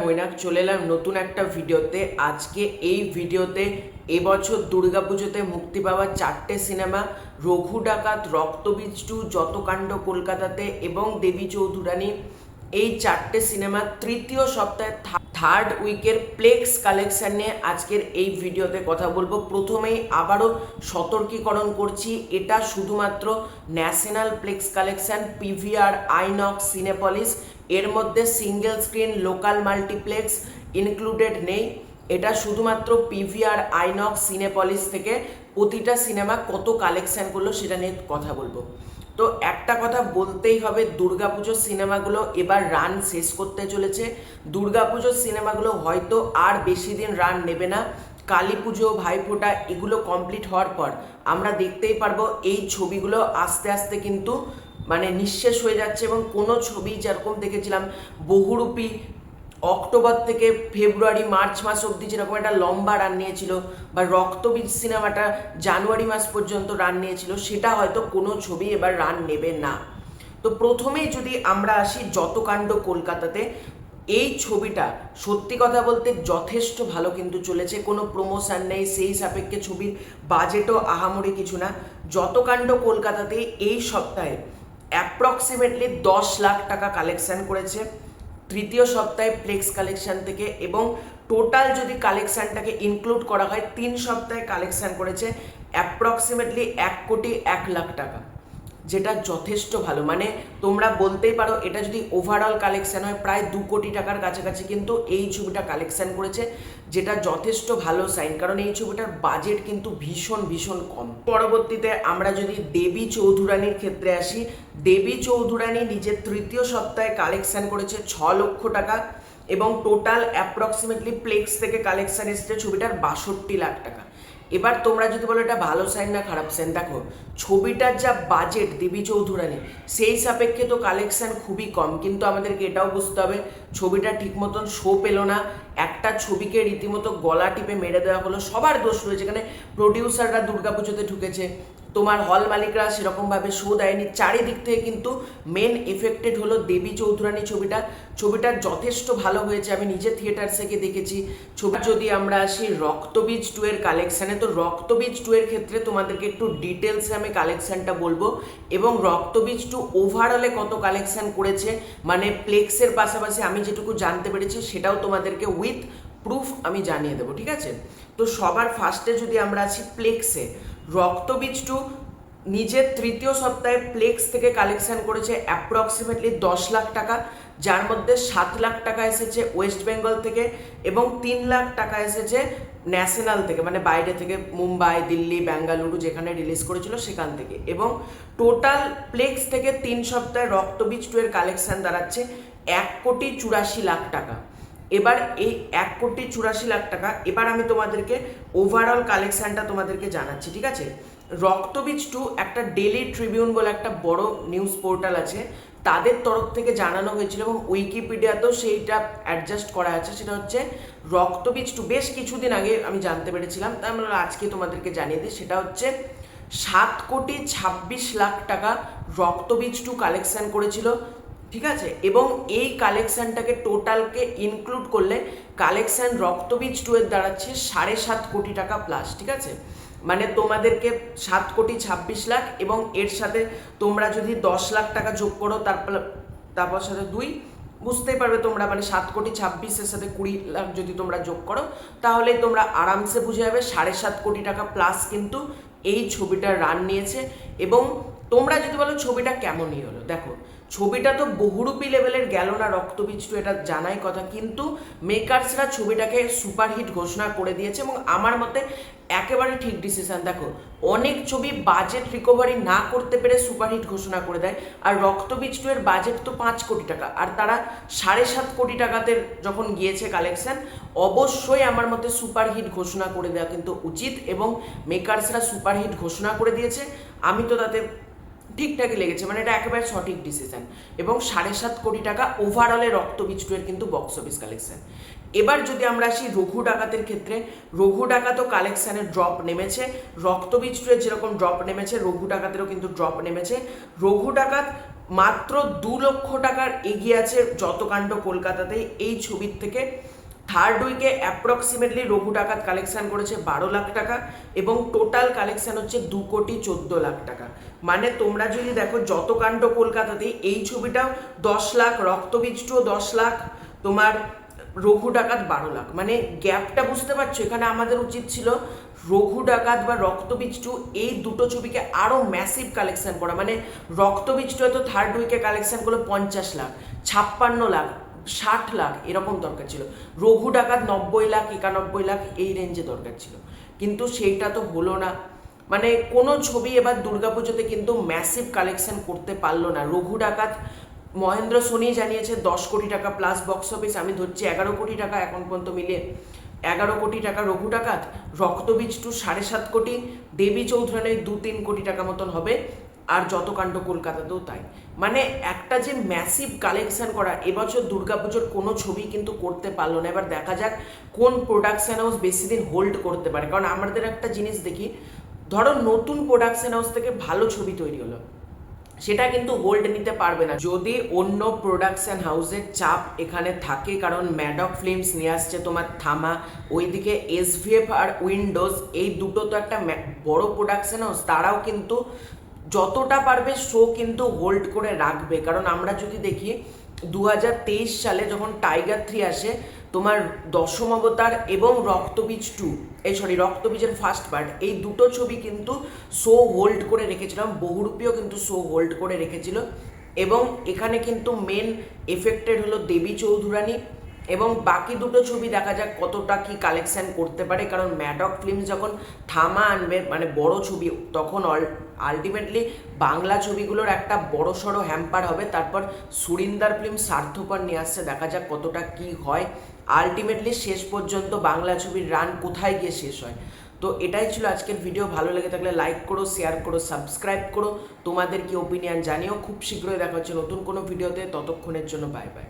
মৈনাক চলে এলাম নতুন একটা ভিডিওতে। আজকে এই ভিডিওতে এবছর দুর্গাপুজোতে মুক্তি পাওয়া 4টে সিনেমা রঘু ডাকাত, রক্তবীজ 2, যতকাণ্ড কলকাতাতে এবং দেবী চৌধুরানী, এই 4টে সিনেমা তৃতীয় সপ্তাহে থার্ড উইকের প্লেক্স কালেকশন নিয়ে আজকের এই ভিডিওতে কথা বলবো। প্রথমেই আবারও সতর্কীকরণ করছি, এটা শুধুমাত্র national plex collection, PVR, INOX, Cinepolis, এর মধ্যে single screen local multiplex included নেই। এটা শুধুমাত্র পিভিআর, আইনক্স, সিনেপলিস থেকে প্রতিটা সিনেমা কত কালেকশন করলো সেটা নিয়ে কথা বলবো। তো একটা কথা বলতেই হবে, দুর্গাপুজোর সিনেমাগুলো এবার রান শেষ করতে চলেছে। দুর্গাপুজোর সিনেমাগুলো হয়তো আর বেশি দিন রান নেবে না। কালী পুজো, ভাইফোঁটা এগুলো কমপ্লিট হওয়ার পর আমরা দেখতেই পারবো এই ছবিগুলো আস্তে আস্তে কিন্তু নিঃশেষ হয়ে যাচ্ছে। এবং কোনো ছবি যেরকম দেখেছিলাম বহুরূপী অক্টোবর থেকে ফেব্রুয়ারি মার্চ মাস অবধি যেরকম একটা লম্বা রান নিয়েছিল, বা রক্তবীজ সিনেমাটা জানুয়ারি মাস পর্যন্ত রান নিয়েছিল, সেটা হয়তো কোনো ছবি এবার রান নেবে না। তো প্রথমেই যদি আমরা আসি যতকাণ্ড কলকাতাতে, এই ছবিটা সত্যি কথা বলতে যথেষ্ট ভালো কিন্তু চলেছে, কোনো প্রমোশন নেই, সেই সাপেক্ষে ছবির বাজেটও আহামরি কিছু না। যতকাণ্ড কলকাতাতে এই সপ্তাহে অ্যাপ্রক্সিমেটলি 10 লাখ টাকা কালেকশন করেছে তৃতীয় সপ্তাহে প্লেক্স কালেকশন থেকে, এবং টোটাল যদি কালেকশানটাকে ইনক্লুড করা হয় 3 সপ্তাহে কালেকশান করেছে অ্যাপ্রক্সিমেটলি 1,01,00,000 টাকা, যেটা যথেষ্ট ভালো। তোমরা বলতেই পারো এটা যদি ওভারঅল কালেকশান হয় প্রায় 2 কোটি টাকার কাছাকাছি কিন্তু এই ছবিটা কালেকশান করেছে, যেটা যথেষ্ট ভালো সাইন, কারণ এই ছবিটার বাজেট কিন্তু ভীষণ ভীষণ কম। পরবর্তীতে আমরা যদি দেবী চৌধুরানীর ক্ষেত্রে আসি, দেবী চৌধুরানী নিজের তৃতীয় সপ্তাহে কালেকশান করেছে 6 লক্ষ টাকা, এবং টোটাল অ্যাপ্রক্সিমেটলি প্লেক্স থেকে কালেকশান এসেছে ছবিটার 62 লাখ টাকা। এবার তোমরা যদি বলো এটা ভালো সাইন না খারাপ সাইন, দেখো ছবিটার যা বাজেট দেবী চৌধুরানী, সেই সাপেক্ষে তো কালেকশান খুবই কম, কিন্তু আমাদেরকে এটাও বুঝতে হবে ছবিটা ঠিক মতন শো পেলো না। একটা ছবিকে রীতিমতো গলা টিপে মেরে দেওয়া হলো। সবার দোষ রয়েছে এখানে, প্রডিউসাররা দুর্গাপুজোতে ঢুকেছে, তোমার হল মালিকরা সেরকমভাবে শো দেয়নি, চারিদিক থেকে কিন্তু মেন এফেক্টেড হলো দেবী চৌধুরানী ছবিটা যথেষ্ট ভালো হয়েছে, আমি নিজে থিয়েটার থেকে দেখেছি ছবি। যদি আমরা আসি রক্তবীজ 2 এর কালেকশানে, তো রক্তবীজ 2 এর ক্ষেত্রে তোমাদেরকে একটু ডিটেলসে আমি কালেকশানটা বলবো, এবং রক্তবীজ 2 ওভারঅলে কত কালেকশান করেছে প্লেক্সের পাশাপাশি আমি যেটুকু জানতে পেরেছি সেটাও তোমাদেরকে উইথ প্রুফ আমি জানিয়ে দেবো, ঠিক আছে? তো সবার ফার্স্টে যদি আমরা আছি প্লেক্সে, রক্তবীজ 2 নিজের তৃতীয় সপ্তাহে প্লেক্স থেকে কালেকশন করেছে অ্যাপ্রক্সিমেটলি 10 লাখ টাকা, যার মধ্যে 7 লাখ টাকা এসেছে ওয়েস্ট বেঙ্গল থেকে, এবং 3 লাখ টাকা এসেছে ন্যাশনাল থেকে, বাইরে থেকে, মুম্বাই, দিল্লি, বেঙ্গালুরু যেখানে রিলিজ করেছিল সেখান থেকে। এবং টোটাল প্লেক্স থেকে 3 সপ্তাহে রক্তবীজ 2 এর কালেকশন দাঁড়াচ্ছে 1,84,00,000 টাকা। এবার এই 1,84,00,000 টাকা, এবার আমি তোমাদেরকে ওভারঅল কালেকশানটা তোমাদেরকে জানাচ্ছি, ঠিক আছে? রক্তবীজ 2 একটা ডেলি ট্রিবিউন বলে একটা বড় নিউজ পোর্টাল আছে, তাদের তরফ থেকে জানানো হয়েছিল, এবং উইকিপিডিয়াতেও সেইটা অ্যাডজাস্ট করা আছে। সেটা হচ্ছে রক্তবীজ 2 বেশ কিছুদিন আগে আমি জানতে পেরেছিলাম, তাই আমরা আজকে তোমাদেরকে জানিয়ে দিই। সেটা হচ্ছে 7,26,00,000 টাকা রক্তবীজ 2 কালেকশান করেছিল, ঠিক আছে? এবং এই কালেকশানটাকে টোটালকে ইনক্লুড করলে কালেকশান রক্তবীজ 2 এর দাঁড়াচ্ছে 7.5 কোটি টাকা প্লাস, ঠিক আছে? তোমাদেরকে 7,26,00,000, এবং এর সাথে তোমরা যদি 10 লাখ টাকা যোগ করো, তারপর সাথে 2, বুঝতেই পারবে তোমরা 7,26,00,000 সাথে 20 লাখ যদি তোমরা যোগ করো, তাহলেই তোমরা আরামসে বুঝে যাবে 7.5 কোটি টাকা প্লাস কিন্তু এই ছবিটার রান নিয়েছে। এবং তোমরা যদি বলো ছবিটা কেমনই হলো, দেখো ছবিটা তো বহুরূপী লেভেলের গেল না রক্তবীজ 2, এটা জানাই কথা, কিন্তু মেকার্সরা ছবিটাকে সুপারহিট ঘোষণা করে দিয়েছে, এবং আমার মতে একেবারে ঠিক ডিসিশন। দেখো অনেক ছবি বাজেট রিকভারি না করতে পেরে সুপারহিট ঘোষণা করে দেয়, আর রক্তবীজ 2 এর বাজেট তো 5 কোটি টাকা, আর তারা 7.5 কোটি টাকাতে যখন গিয়েছে কালেকশন, অবশ্যই আমার মতে সুপারহিট ঘোষণা করে দেওয়া কিন্তু উচিত, এবং মেকার্সরা সুপারহিট ঘোষণা করে দিয়েছে। আমি তো তাতে ঠিকঠাকই লেগেছে, এটা একেবারে সঠিক ডিসিশন। এবং 7.5 কোটি টাকা ওভারঅলে রক্তবীজ 2 এর কিন্তু বক্স অফিস কালেকশন। এবার যদি আমরা আসি রঘু ডাকাতের ক্ষেত্রে, রঘু ডাকাতও কালেকশানের ড্রপ নেমেছে, রক্তবীজ 2 এর যেরকম ড্রপ নেমেছে রঘু ডাকাতেরও কিন্তু ড্রপ নেমেছে। রঘু ডাকাত মাত্র 2 লক্ষ টাকার এগিয়ে আছে যতকাণ্ড কলকাতাতে এই ছবির থেকে। থার্ড উইকে অ্যাপ্রক্সিমেটলি রঘু ডাকাত কালেকশন করেছে 12 লাখ টাকা এবং টোটাল কালেকশন হচ্ছে 2,14,00,000 টাকা। মানে তোমরা যদি দেখো যতকাণ্ড কলকাতাতে এই ছবিটাও 10 লাখ, রক্তবীজ 10 লাখ, তোমার রঘু ডাকাত 12 লাখ। মানে গ্যাপটা বুঝতে পারছো? এখানে আমাদের উচিত ছিল রঘু ডাকাত বা রক্তবীজ 2 এই দুটো ছবিকে আরো ম্যাসিভ কালেকশন করা। মানে রক্তবীজ 2 তো থার্ড উইকে কালেকশন করলো 50 লাখ, 56 লাখ, 60 লাখ এরকম দরকার ছিল। রঘু ডাকাত 90 লাখ, 91 লাখ এই রেঞ্জে দরকার ছিল, কিন্তু সেইটা তো হলো না। মানে কোনো ছবি এবার দুর্গাপুজোতে কিন্তু ম্যাসিভ কালেকশন করতে পারলো না। রঘু ডাকাত মহেন্দ্র সোনি জানিয়েছে 10 কোটি টাকা প্লাস বক্স অফিস, আমি ধরছি 11 কোটি টাকা এখন পর্যন্ত মিলিয়ে 11 কোটি টাকা রঘু ডাকাত। রক্তবীজ 2 7.5 কোটি, দেবী চৌধুরানীর 2-3 কোটি টাকা মতন হবে, আর যতকাণ্ড কলকাতাতেও তাই। মানে একটা যে ম্যাসিভ কালেকশন করা এবছর দুর্গাপুজোর কোনো ছবি কিন্তু করতে পারলো না। এবার দেখা যাক কোন প্রোডাকশন হাউস বেশি দিন হোল্ড করতে পারে। কারণ আমাদের একটা জিনিস দেখি, ধরো নতুন প্রোডাকশন হাউস থেকে ভালো ছবি তৈরি হলো, সেটা কিন্তু হোল্ড নিতে পারবে না যদি অন্য প্রোডাকশন হাউসের চাপ এখানে থাকে। কারণ ম্যাডক ফিল্মস নিয়ে আসছে তোমার থামা, ওইদিকে এসভিএফ আর উইন্ডোজ, এই দুটো তো একটা বড় প্রোডাকশন হাউস, তারাও কিন্তু যতটা পারবে শো কিন্তু হোল্ড করে রাখবে। কারণ আমরা যদি দেখি 2023 সালে যখন টাইগার 3 আসে, তোমার দশম অবতার এবং রক্তবীজ 2, রক্তবীজের ফার্স্ট পার্ট, এই দুটো ছবি কিন্তু শো হোল্ড করে রেখেছিলাম। বহুরূপীও কিন্তু শো হোল্ড করে রেখেছিল। এবং এখানে কিন্তু মেন এফেক্টেড হলো দেবী চৌধুরানী, এবং বাকি দুটো ছবি দেখা যাক কতটা কি কালেকশন করতে পারে। কারণ ম্যাডক ফিল্মস যখন থামা আনবে মানে বড় ছবি, তখন আলটিমেটলি বাংলা ছবিগুলোর একটা বড় সড়ো হ্যাম্পার হবে। তারপর সুরিন্দার ফিল্ম স্বার্থপর নিয়ে আসছে, দেখা যাক কতটা কি হয়। আলটিমেটলি শেষ পর্যন্ত বাংলা ছবির রান কোথায় গিয়ে শেষ হয়। তো এটাই ছিল আজকের ভিডিও। ভালো লেগে থাকলে লাইক করো, শেয়ার করো, সাবস্ক্রাইব করো, তোমাদের কি ওপিনিয়ন জানিও। খুব শীঘ্রই দেখা হচ্ছে নতুন কোনো ভিডিওতে, ততক্ষণের জন্য বাই বাই।